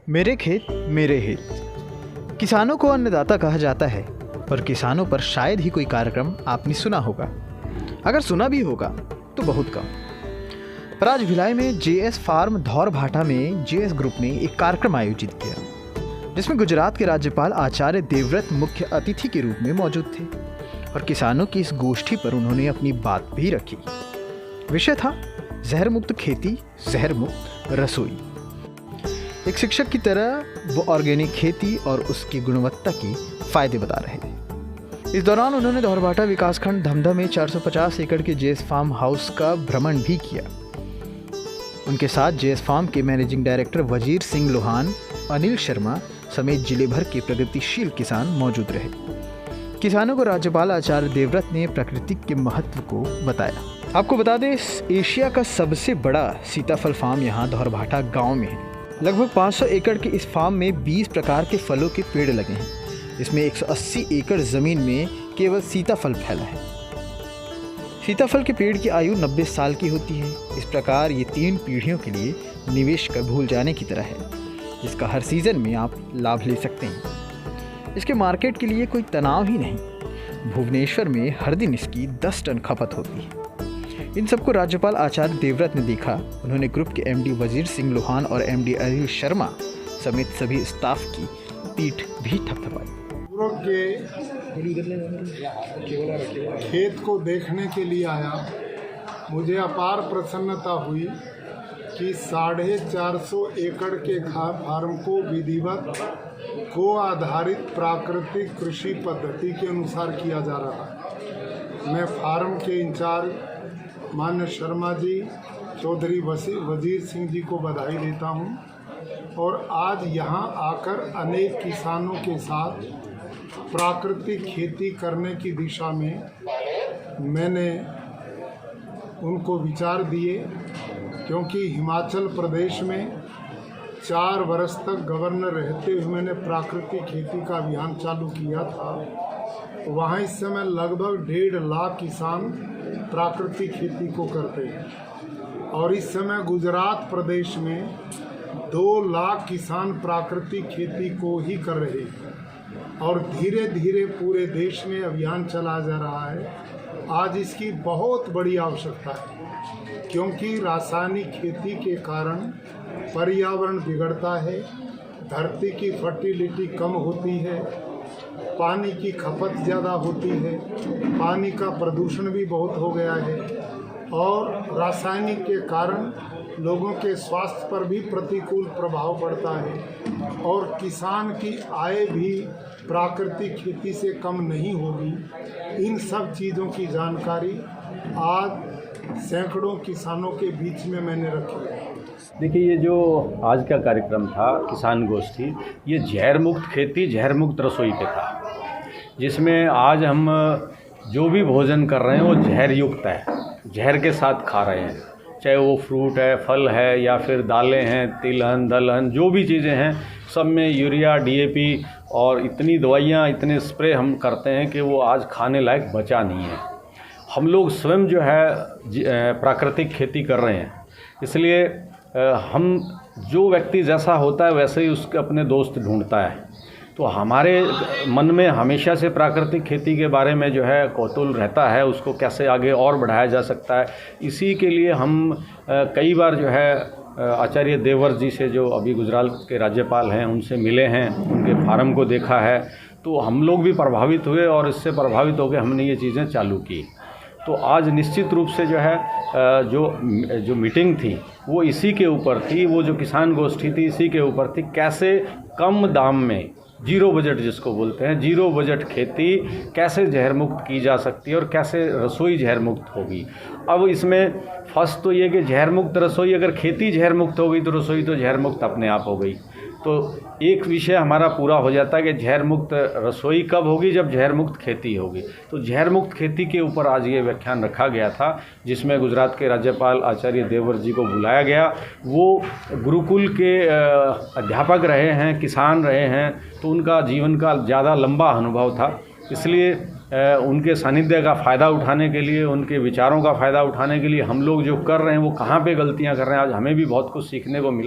मेरे खेत मेरे हित। किसानों को अन्नदाता कहा जाता है और किसानों पर शायद ही कोई कार्यक्रम आपने सुना होगा। अगर सुना भी होगा तो बहुत कम। पर आज भिलाई में जेएस फार्म धौर भाटा में जेएस ग्रुप ने एक कार्यक्रम आयोजित किया, जिसमें गुजरात के राज्यपाल आचार्य देवव्रत मुख्य अतिथि के रूप में मौजूद थे और किसानों की इस गोष्ठी पर उन्होंने अपनी बात भी रखी। विषय था जहर मुक्त खेती, जहर मुक्त रसोई। एक शिक्षक की तरह वो ऑर्गेनिक खेती और उसकी गुणवत्ता के फायदे बता रहे थे। इस दौरान उन्होंने धौरभाटा विकासखंड धमधा में 450 एकड़ के जेएस फार्म हाउस का भ्रमण भी किया। उनके साथ जेएस फार्म के मैनेजिंग डायरेक्टर वजीर सिंह लोहान, अनिल शर्मा समेत जिले भर के प्रगतिशील किसान मौजूद रहे। किसानों को राज्यपाल आचार्य देवव्रत ने प्रकृति के महत्व को बताया। आपको बता दें, एशिया का सबसे बड़ा सीताफल फार्म यहाँ धौरभाटा गाँव में है। लगभग 500 एकड़ के इस फार्म में 20 प्रकार के फलों के पेड़ लगे हैं। इसमें 180 एकड़ ज़मीन में केवल सीताफल फैला है। सीताफल के पेड़ की आयु 90 साल की होती है। इस प्रकार ये 3 पीढ़ियों के लिए निवेश कर भूल जाने की तरह है, जिसका हर सीज़न में आप लाभ ले सकते हैं। इसके मार्केट के लिए कोई तनाव ही नहीं। भुवनेश्वर में हर दिन इसकी 10 टन खपत होती है। इन सबको राज्यपाल आचार्य देवव्रत ने देखा। उन्होंने ग्रुप के एमडी वजीर सिंह लोहान और एमडी अनिल शर्मा समेत सभी स्टाफ की पीठ भी थपथपाई। खेत को देखने के लिए आया। मुझे अपार प्रसन्नता हुई कि 450 एकड़ के फार्म को विधिवत गो आधारित प्राकृतिक कृषि पद्धति के अनुसार किया जा रहा है। मैं फार्म के इंचार्ज मान्य शर्मा जी, चौधरी वजीर सिंह जी को बधाई देता हूं और आज यहां आकर अनेक किसानों के साथ प्राकृतिक खेती करने की दिशा में मैंने उनको विचार दिए, क्योंकि हिमाचल प्रदेश में 4 वर्ष तक गवर्नर रहते हुए मैंने प्राकृतिक खेती का अभियान चालू किया था। वहाँ इस समय लगभग 1.5 लाख किसान प्राकृतिक खेती को करते हैं और इस समय गुजरात प्रदेश में 2 लाख किसान प्राकृतिक खेती को ही कर रहे हैं और धीरे धीरे पूरे देश में अभियान चलाया जा रहा है। आज इसकी बहुत बड़ी आवश्यकता है, क्योंकि रासायनिक खेती के कारण पर्यावरण बिगड़ता है, धरती की फर्टिलिटी कम होती है, पानी की खपत ज़्यादा होती है, पानी का प्रदूषण भी बहुत हो गया है और रासायनिक के कारण लोगों के स्वास्थ्य पर भी प्रतिकूल प्रभाव पड़ता है और किसान की आय भी प्राकृतिक खेती से कम नहीं होगी। इन सब चीज़ों की जानकारी आज सैकड़ों किसानों के बीच में मैंने रखी है। देखिए, ये जो आज का कार्यक्रम था किसान गोष्ठी, ये जहर मुक्त खेती, जहर मुक्त रसोई पे था, जिसमें आज हम जो भी भोजन कर रहे हैं वो जहर युक्त है, जहर के साथ खा रहे हैं। चाहे वो फ्रूट है, फल है या फिर दालें हैं, तिलहन दलहन जो भी चीज़ें हैं, सब में यूरिया, डीएपी और इतनी दवाइयाँ, इतने स्प्रे हम करते हैं कि वो आज खाने लायक बचा नहीं है। हम लोग स्वयं जो है प्राकृतिक खेती कर रहे हैं, इसलिए हम जो व्यक्ति जैसा होता है वैसे ही उसके अपने दोस्त ढूंढता है। तो हमारे मन में हमेशा से प्राकृतिक खेती के बारे में जो है कौतूहल रहता है, उसको कैसे आगे और बढ़ाया जा सकता है। इसी के लिए हम कई बार जो है आचार्य देवव्रत जी से, जो अभी गुजरात के राज्यपाल हैं, उनसे मिले हैं, उनके फार्म को देखा है, तो हम लोग भी प्रभावित हुए और इससे प्रभावित होकर हमने ये चीज़ें चालू की। तो आज निश्चित रूप से जो है जो मीटिंग थी वो इसी के ऊपर थी, वो जो किसान गोष्ठी थी इसी के ऊपर थी, कैसे कम दाम में, जीरो बजट जिसको बोलते हैं, जीरो बजट खेती कैसे जहर मुक्त की जा सकती है और कैसे रसोई जहर मुक्त होगी। अब इसमें फर्स्ट तो ये कि जहर मुक्त रसोई, अगर खेती जहर मुक्त हो गई तो रसोई तो जहर मुक्त अपने आप हो गई। तो एक विषय हमारा पूरा हो जाता है कि जहर मुक्त रसोई कब होगी, जब जहर मुक्त खेती होगी। तो जहर मुक्त खेती के ऊपर आज ये व्याख्यान रखा गया था, जिसमें गुजरात के राज्यपाल आचार्य देवव्रत जी को बुलाया गया। वो गुरुकुल के अध्यापक रहे हैं, किसान रहे हैं, तो उनका जीवन का ज़्यादा लंबा अनुभव था, इसलिए उनके सानिध्य का फ़ायदा उठाने के लिए, उनके विचारों का फ़ायदा उठाने के लिए हम लोग जो कर रहे हैं वो कहाँ पे गलतियाँ कर रहे हैं। आज हमें भी बहुत कुछ सीखने को मिला।